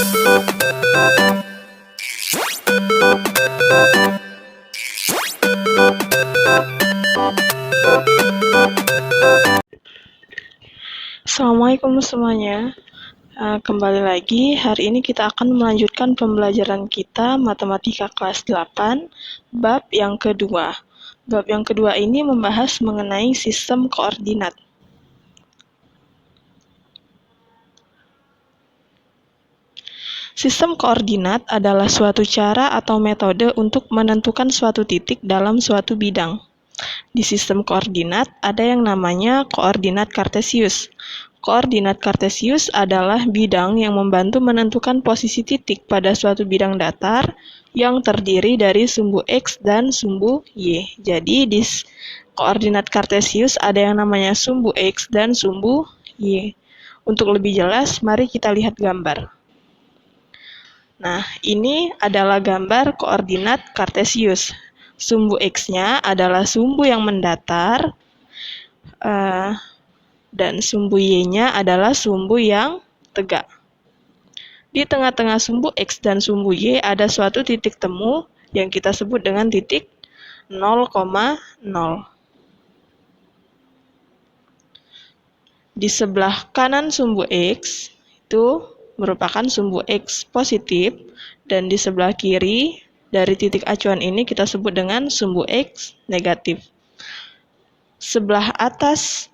Assalamualaikum semuanya. Kembali lagi, hari ini kita akan melanjutkan pembelajaran kita Matematika kelas 8, bab yang kedua. Bab yang kedua ini membahas mengenai sistem koordinat. Sistem koordinat adalah suatu cara atau metode untuk menentukan suatu titik dalam suatu bidang. Di sistem koordinat ada yang namanya koordinat kartesius. Koordinat kartesius adalah bidang yang membantu menentukan posisi titik pada suatu bidang datar yang terdiri dari sumbu X dan sumbu Y. Jadi di koordinat kartesius ada yang namanya sumbu X dan sumbu Y. Untuk lebih jelas, mari kita lihat gambar. Nah, ini adalah gambar koordinat kartesius. Sumbu X-nya adalah sumbu yang mendatar, dan sumbu Y-nya adalah sumbu yang tegak. Di tengah-tengah sumbu X dan sumbu Y ada suatu titik temu yang kita sebut dengan titik 0,0. Di sebelah kanan sumbu X itu merupakan sumbu X positif, dan di sebelah kiri dari titik acuan ini kita sebut dengan sumbu X negatif. Sebelah atas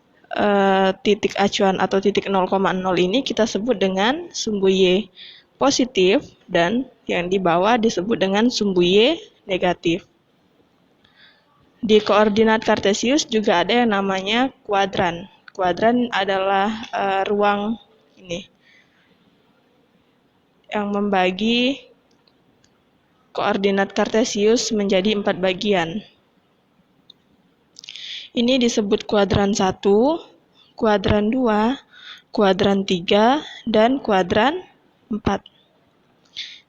titik acuan atau titik 0,0 ini kita sebut dengan sumbu Y positif, dan yang di bawah disebut dengan sumbu Y negatif. Di koordinat kartesius juga ada yang namanya kuadran. Kuadran adalah ruang ini yang membagi koordinat kartesius menjadi 4 bagian. Ini disebut kuadran 1, kuadran 2, kuadran 3, dan kuadran 4.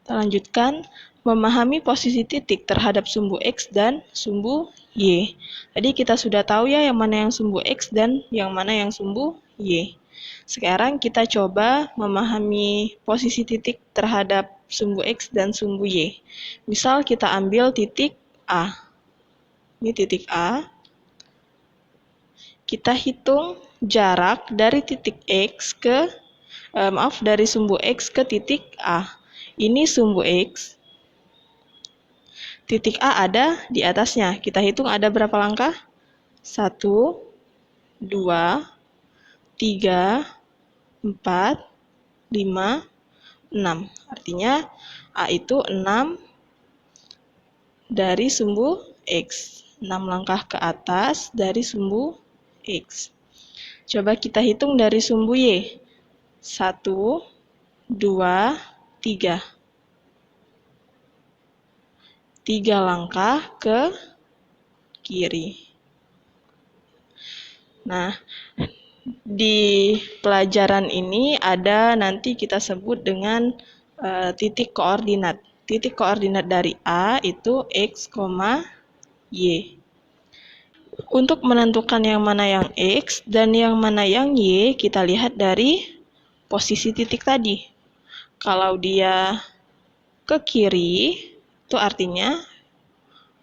Kita lanjutkan, memahami posisi titik terhadap sumbu X dan sumbu Y. Tadi kita sudah tahu ya yang mana yang sumbu X dan yang mana yang sumbu Y. Sekarang kita coba memahami posisi titik terhadap sumbu X dan sumbu Y. Misal kita ambil titik A. Ini titik A. Kita hitung jarak dari titik X ke, dari sumbu X ke titik A. Ini sumbu X. Titik A ada di atasnya. Kita hitung ada berapa langkah? 1, 2, 3, 4, 5, 6. Artinya A itu 6 dari sumbu X. 6 langkah ke atas dari sumbu X. Coba kita hitung dari sumbu Y. 1, 2, 3. 3 langkah ke kiri. Nah, di pelajaran ini ada nanti kita sebut dengan titik koordinat. Titik koordinat dari A itu X, Y. Untuk menentukan yang mana yang X dan yang mana yang Y, kita lihat dari posisi titik tadi. Kalau dia ke kiri, itu artinya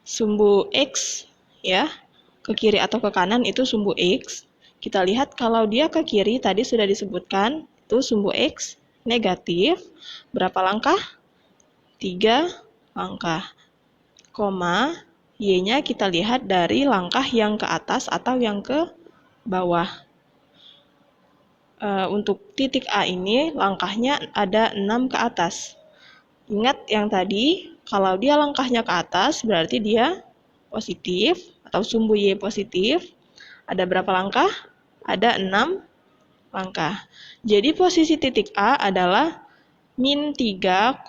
sumbu X, ya, ke kiri atau ke kanan itu sumbu X. Kita lihat kalau dia ke kiri, tadi sudah disebutkan, itu sumbu X negatif. Berapa langkah? 3 langkah. Koma, Y-nya kita lihat dari langkah yang ke atas atau yang ke bawah. Untuk titik A ini langkahnya ada 6 ke atas. Ingat yang tadi, kalau dia langkahnya ke atas berarti dia positif atau sumbu Y positif. Ada berapa langkah? Ada 6 langkah. Jadi posisi titik A adalah min 3,6.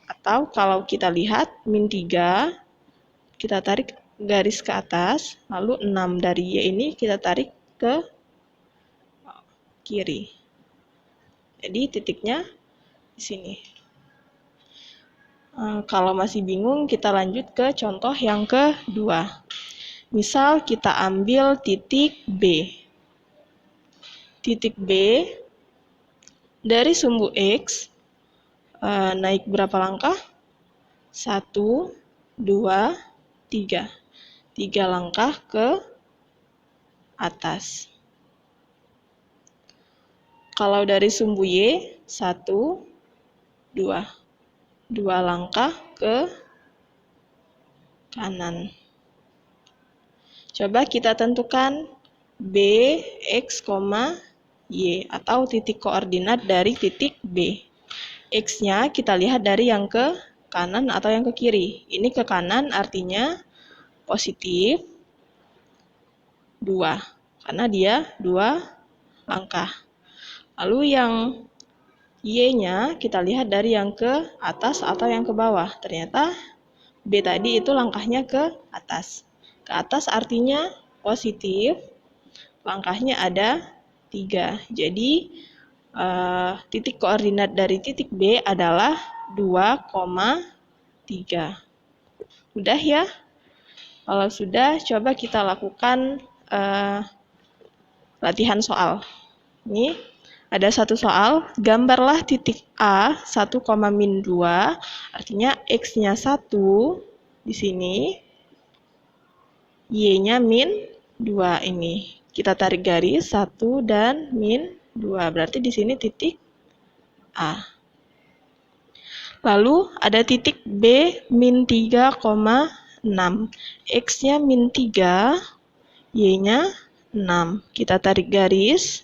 Atau kalau kita lihat min 3, kita tarik garis ke atas, lalu 6 dari Y ini kita tarik ke kiri. Jadi titiknya di sini. Kalau masih bingung, kita lanjut ke contoh yang kedua. Misal kita ambil titik B. Titik B Dari sumbu X, naik berapa langkah? 1, 2, 3. 3 langkah ke atas. Kalau dari sumbu Y, 1, 2. 2 langkah ke kanan. Coba kita tentukan B, X, Y atau titik koordinat dari titik B. X-nya kita lihat dari yang ke kanan atau yang ke kiri. Ini ke kanan artinya positif 2, karena dia 2 langkah. Lalu yang Y-nya kita lihat dari yang ke atas atau yang ke bawah. Ternyata B tadi itu langkahnya ke atas. Ke atas artinya positif, langkahnya ada 3. Jadi titik koordinat dari titik B adalah 2,3. Udah ya? Kalau sudah, coba kita lakukan latihan soal. Ini ada satu soal, gambarlah titik A 1,-2, artinya X-nya 1 di sini, Y-nya -2 ini. Kita tarik garis 1 dan -2, berarti di sini titik A. Lalu ada titik B -3,6. X-nya -3, Y-nya 6. Kita tarik garis.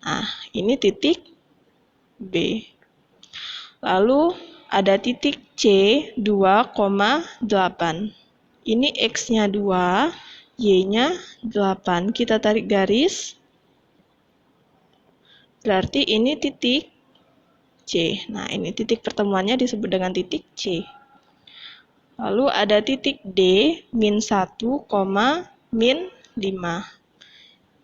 Nah, ini titik B. Lalu ada titik C 2,8. Ini X-nya 2, Y-nya 8. Kita tarik garis. Berarti ini titik C. Nah, ini titik pertemuannya disebut dengan titik C. Lalu ada titik D -1, -5.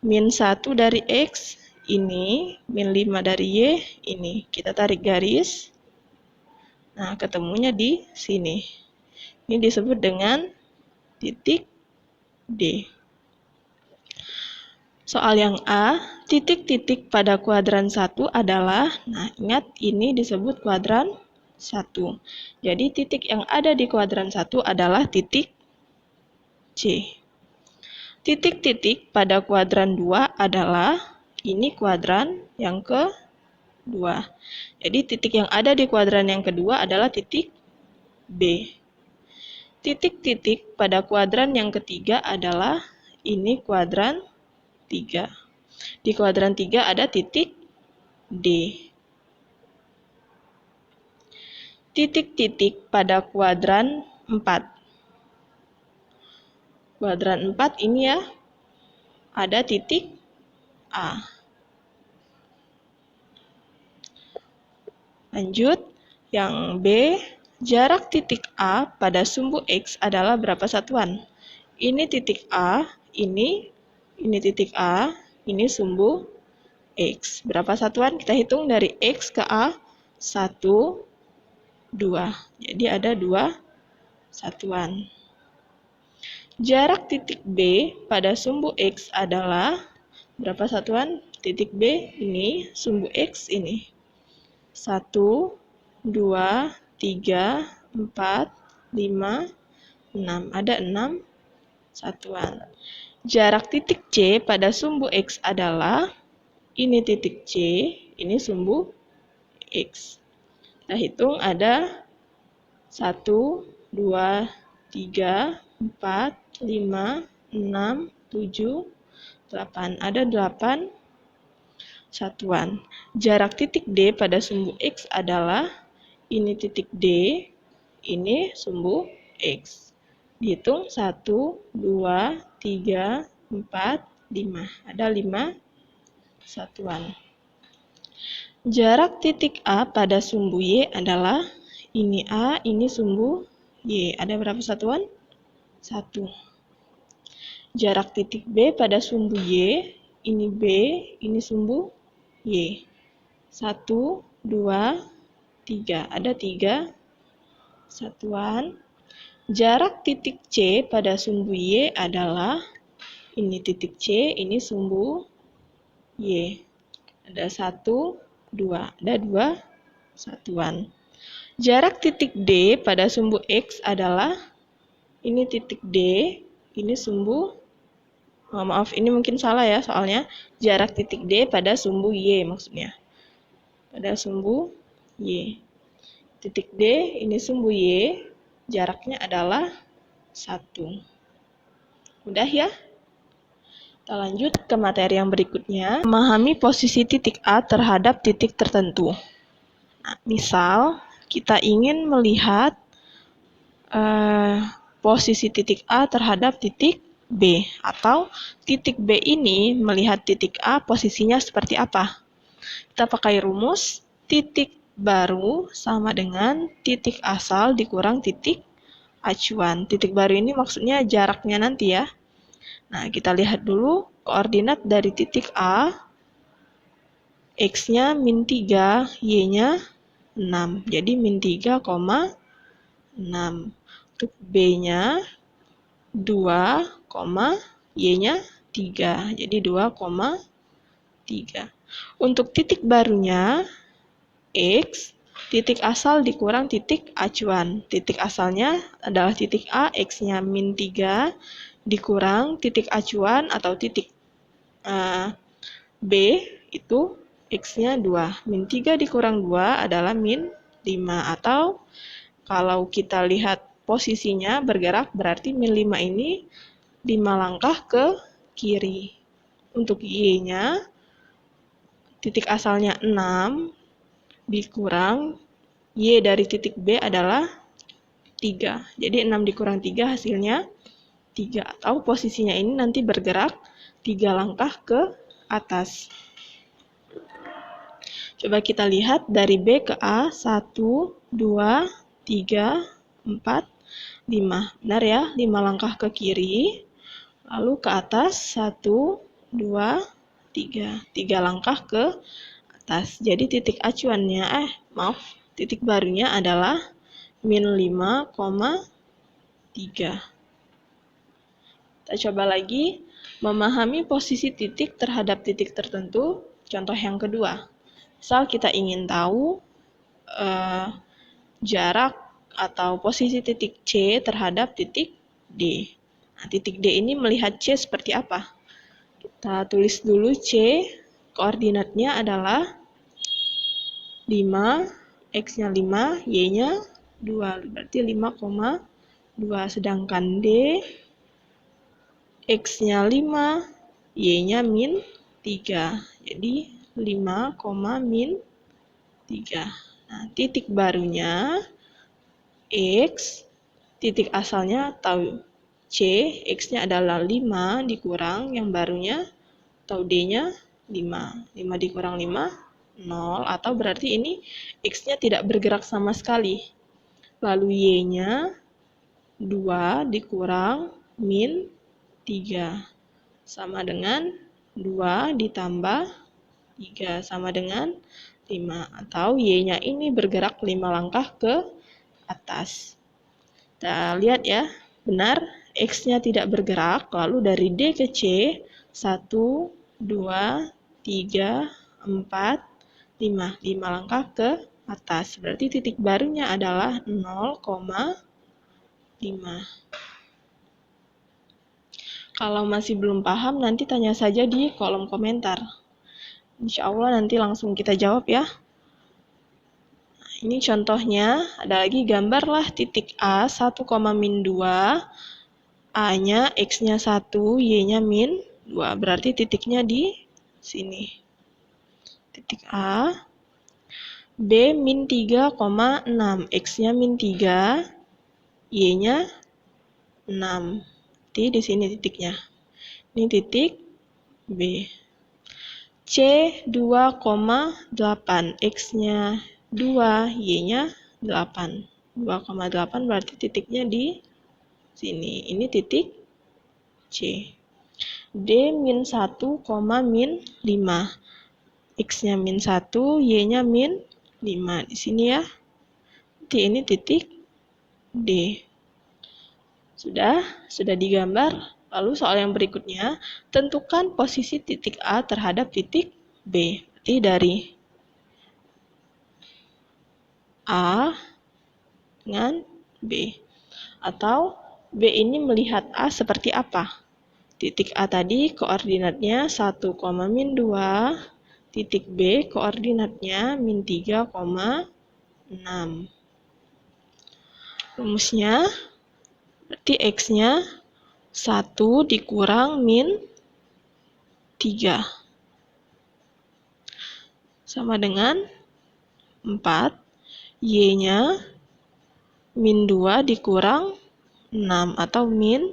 -1 dari X ini, -5 dari Y ini. Kita tarik garis. Nah, ketemunya di sini. Ini disebut dengan titik D. Soal yang A, titik-titik pada kuadran 1 adalah, nah ingat ini disebut kuadran 1. Jadi titik yang ada di kuadran 1 adalah titik C. Titik-titik pada kuadran 2 adalah, ini kuadran yang kedua. Jadi titik yang ada di kuadran yang kedua adalah titik B. Titik-titik pada kuadran yang ketiga adalah, ini kuadran 3. Di kuadran 3 ada titik D. Titik-titik pada kuadran 4. Kuadran 4 ini ya, ada titik A. Lanjut, yang B, jarak titik A pada sumbu X adalah berapa satuan? Ini titik A, ini titik A, ini sumbu X. Berapa satuan? Kita hitung dari X ke A, 1, 2. Jadi ada 2 satuan. Jarak titik B pada sumbu X adalah berapa satuan? Titik B ini, sumbu X ini. 1, 2, 3, 4, 5, 6. Ada 6 satuan. Jarak titik C pada sumbu X adalah, ini titik C, ini sumbu X. Kita hitung ada 1, 2, 3, 4, 5, 6, 7, 8. Ada 8 satuan. Jarak titik D pada sumbu X adalah, ini titik D, ini sumbu X. Dihitung 1, 2, 3, 4, 5. Ada 5 satuan. Jarak titik A pada sumbu Y adalah, ini A, ini sumbu Y. Ada berapa satuan? 1. Jarak titik B pada sumbu Y, ini B, ini sumbu Y. 1, 2, 3. Ada 3 satuan. Jarak titik C pada sumbu Y adalah, ini titik C, ini sumbu Y. Ada 1, 2. Ada 2 satuan. Jarak titik D pada sumbu X adalah, ini titik D, ini sumbu, maaf ini mungkin salah ya, soalnya jarak titik D pada sumbu Y maksudnya. Pada sumbu Y. Titik D, ini sumbu Y, jaraknya adalah 1. Udah ya? Kita lanjut ke materi yang berikutnya. Memahami posisi titik A terhadap titik tertentu. Nah, misal kita ingin melihat posisi titik A terhadap titik B, atau titik B ini melihat titik A posisinya seperti apa. Kita pakai rumus titik baru sama dengan titik asal dikurang titik acuan. Titik baru ini maksudnya jaraknya nanti ya. Nah, kita lihat dulu koordinat dari titik A, X-nya min 3, Y-nya 6. Jadi min 3,6. Untuk B-nya 2, Y-nya 3. Jadi 2,3. Untuk titik barunya, X, titik asal dikurang titik acuan. Titik asalnya adalah titik A, X-nya min 3, dikurang titik acuan atau titik B, itu X-nya 2. Min 3 dikurang 2 adalah min 5. Atau kalau kita lihat posisinya bergerak, berarti min 5 ini 5 langkah ke kiri. Untuk Y-nya, titik asalnya 6, dikurang Y dari titik B adalah 3. Jadi 6 dikurang 3 hasilnya 3. Atau posisinya ini nanti bergerak 3 langkah ke atas. Coba kita lihat dari B ke A, 1, 2, 3, 4, 5. Benar ya, 5 langkah ke kiri. Lalu ke atas, 1, 2, 3. 3 langkah ke atas. Jadi titik acuannya, titik barunya adalah min 5,3. Kita coba lagi, memahami posisi titik terhadap titik tertentu. Contoh yang kedua. Misal kita ingin tahu jarak atau posisi titik C terhadap titik D. Nah, titik D ini melihat C seperti apa? Kita tulis dulu C, koordinatnya adalah 5, X-nya 5, Y-nya 2, berarti 5,2. Sedangkan D, X-nya 5, Y-nya min 3. Jadi 5, min 3. Nah, titik barunya X, titik asalnya tahu C, X-nya adalah 5 dikurang yang barunya atau D-nya 5. 5 dikurang 5, 0, atau berarti ini X-nya tidak bergerak sama sekali. Lalu Y-nya 2 dikurang min 3. Sama dengan 2 ditambah 3 sama dengan 5. Atau Y-nya ini bergerak 5 langkah ke atas. Kita lihat ya, benar X-nya tidak bergerak. Lalu dari D ke C, 1, 2, 3, 4, 5. 5 langkah ke atas. Berarti titik barunya adalah 0,5. Kalau masih belum paham, nanti tanya saja di kolom komentar. Insya Allah nanti langsung kita jawab ya. Nah, ini contohnya, ada lagi gambarlah titik A 1, min 2, A-nya X-nya 1, Y-nya min 2. Berarti titiknya di sini. Titik A. B min 3,6, X-nya min 3, Y-nya 6. Jadi di sini titiknya. Ini titik B. C 2,8, X-nya 2, Y-nya 8. 2,8 berarti titiknya di sini. Ini titik C. D min 1, min 5. X-nya min 1, Y-nya min 5. Di sini ya. Ini titik D. Sudah digambar. Lalu soal yang berikutnya, tentukan posisi titik A terhadap titik B. Berarti dari A dengan B. Atau B ini melihat A seperti apa? Titik A tadi koordinatnya 1, min 2. Titik B koordinatnya min 3,6. Rumusnya berarti X-nya 1 dikurang min 3. Sama dengan 4. Y-nya min 2 dikurang 6 atau min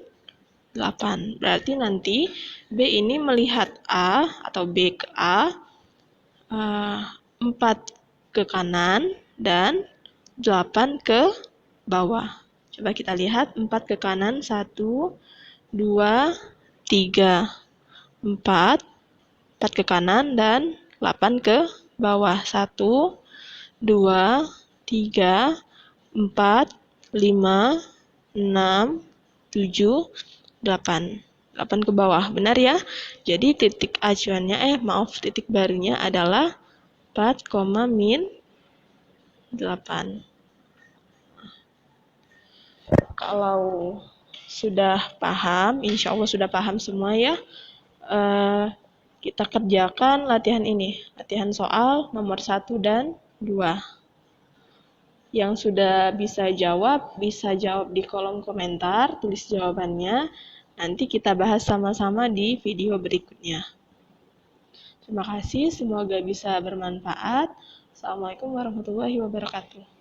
8. Berarti nanti B ini melihat A atau B ke A 4 ke kanan dan 8 ke bawah. Coba kita lihat 4 ke kanan 1, 2, 3. 4 ke kanan dan 8 ke bawah. 1, 2, 3, 4, 5, 6, 7, 8. 8 ke bawah, benar ya? Jadi titik acuannya, titik barunya adalah 4, min 8. Kalau sudah paham, insya Allah sudah paham semua ya, kita kerjakan latihan ini. Latihan soal nomor 1 dan 2. Yang sudah bisa jawab di kolom komentar, tulis jawabannya. Nanti kita bahas sama-sama di video berikutnya. Terima kasih, semoga bisa bermanfaat. Assalamualaikum warahmatullahi wabarakatuh.